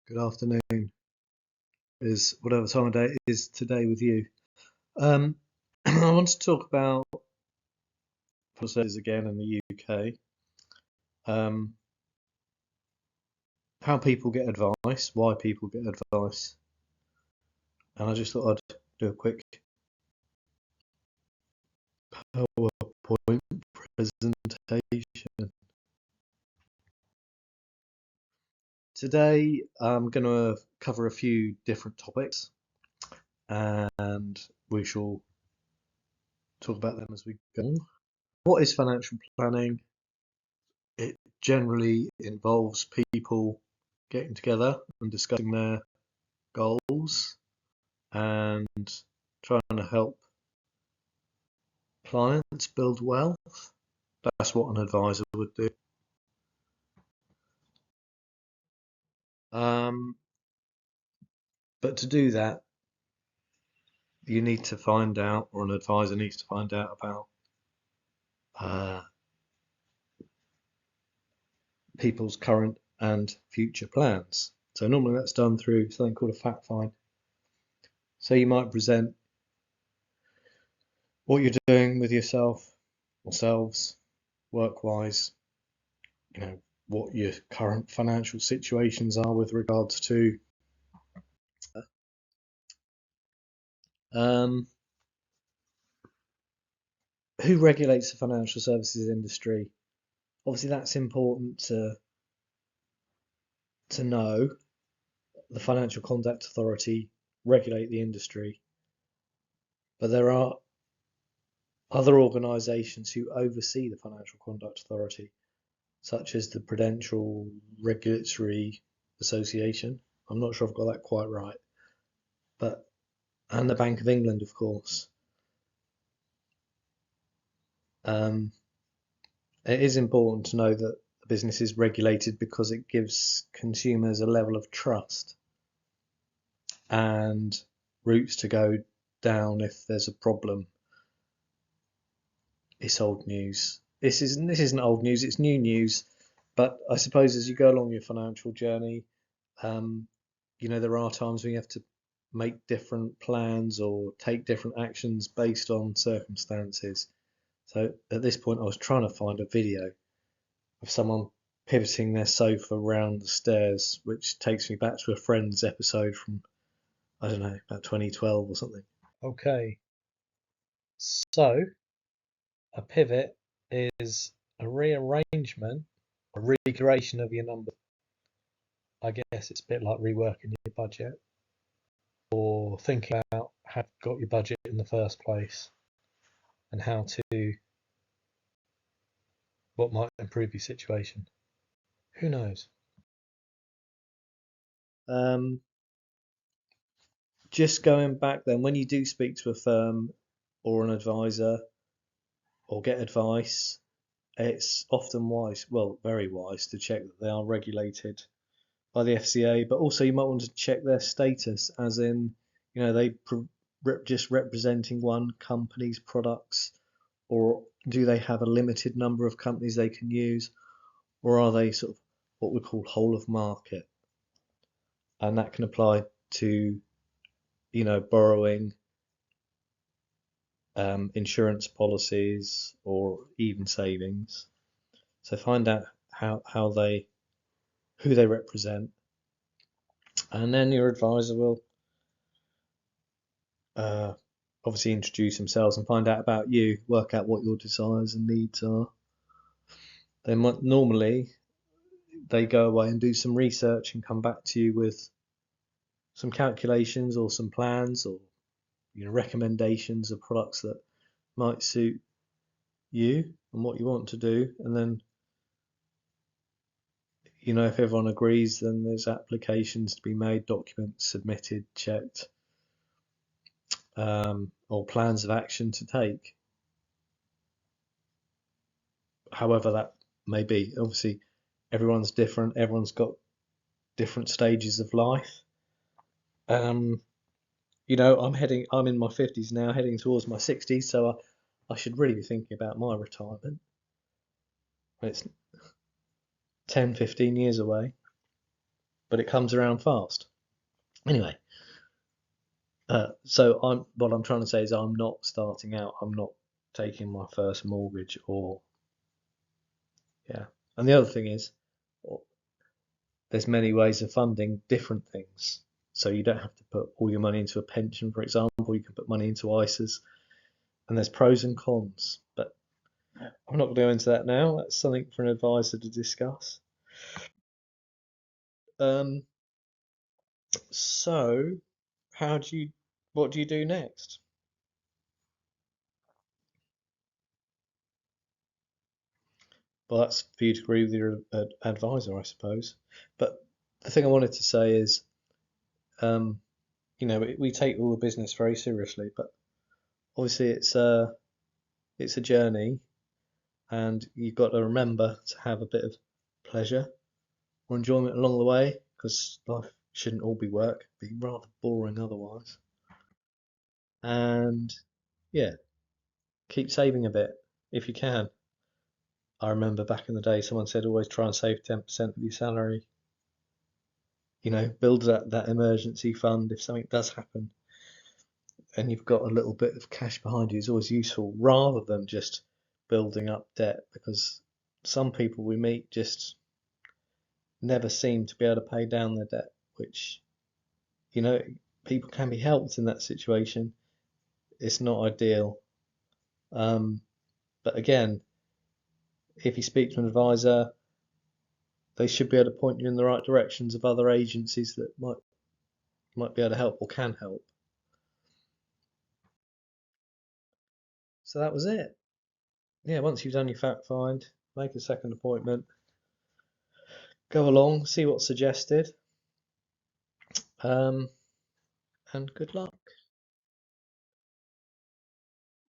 good afternoon, is whatever time of day it is today with you. Um, I want to talk about policies again in the UK, um, how people get advice, why people get advice, and I just thought I'd do a quick PowerPoint presentation. Today I'm going to cover a few different topics, and we shall talk about them as we go. What is financial planning? It generally involves people getting together and discussing their goals and trying to help clients build wealth. That's what an advisor would do. Um, but to do that, you need to find out, or an advisor needs to find out about uh, people's current and future plans. So normally that's done through something called a fact find. So you might present what you're doing with yourself, yourselves, work-wise, what your current financial situations are with regards to um, who regulates the financial services industry. Obviously, that's important to know. The Financial Conduct Authority regulate the industry, but there are other organisations who oversee the Financial Conduct Authority, such as the Prudential Regulatory Association. I'm not sure I've got that quite right, but and the Bank of England, of course. Um, it is important to know that the business is regulated because it gives consumers a level of trust and routes to go down if there's a problem. It's old news. This isn't old news, it's new news. But I suppose as you go along your financial journey, um, there are times when you have to make different plans or take different actions based on circumstances. So at this point, I was trying to find a video of someone pivoting their sofa around the stairs, which takes me back to a Friends episode from, I don't know, about 2012 or something. Okay, so a pivot is a rearrangement, a recreation of your numbers. I guess it's a bit like reworking your budget or thinking about how you got your budget in the first place and what might improve your situation. Who knows? Um, just going back then, when you do speak to a firm or an advisor or get advice, it's often wise, well, very wise, to check that they are regulated by the FCA, but also you might want to check their status, as in, they just representing one company's products, or do they have a limited number of companies they can use, or are they sort of what we call whole of market? And that can apply to, borrowing, insurance policies, or even savings. So find out who they represent, and then your advisor will uh, obviously introduce themselves and find out about you, work out what your desires and needs are. They might normally they go away and do some research and come back to you with some calculations or some plans or recommendations of products that might suit you and what you want to do. And then if everyone agrees, then there's applications to be made, documents submitted, checked, or plans of action to take. However that may be. Obviously, everyone's different. Everyone's got different stages of life. I'm in my 50s now, heading towards my 60s, so I should really be thinking about my retirement. It's 10, 15 years away. but it comes around fast. Anyway, so what I'm trying to say is I'm not starting out. I'm not taking my first mortgage or yeah. And the other thing is, there's many ways of funding different things. So you don't have to put all your money into a pension, for example. You can put money into ISAs, and there's pros and cons. But I'm not going to go into that now. That's something for an advisor to discuss. Um, so what do you do next? Well, that's for you to agree with your advisor, I suppose. But the thing I wanted to say is, um, we take all the business very seriously, but obviously it's a journey, and you've got to remember to have a bit of pleasure or enjoyment along the way, because life shouldn't all be work. It'd be rather boring otherwise. And yeah, keep saving a bit if you can. I remember back in the day, someone said always try and save 10% of your salary. Build that emergency fund if something does happen, and you've got a little bit of cash behind you is always useful rather than just building up debt, because some people we meet just never seem to be able to pay down their debt, which, you know, people can be helped in that situation. It's not ideal. Um, but again, if you speak to an advisor, they should be able to point you in the right directions of other agencies that might be able to help or can help. So that was it. Yeah, once you've done your fact find, make a second appointment, go along, see what's suggested, um, and good luck.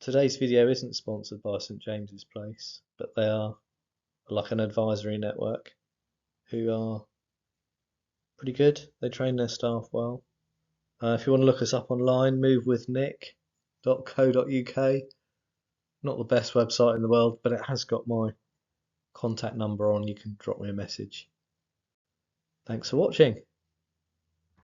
Today's video isn't sponsored by St James's Place, but they are like an advisory network who are pretty good. They train their staff well. If you want to look us up online, movewithnick.co.uk. Not the best website in the world, but it has got my contact number on. You can drop me a message. Thanks for watching.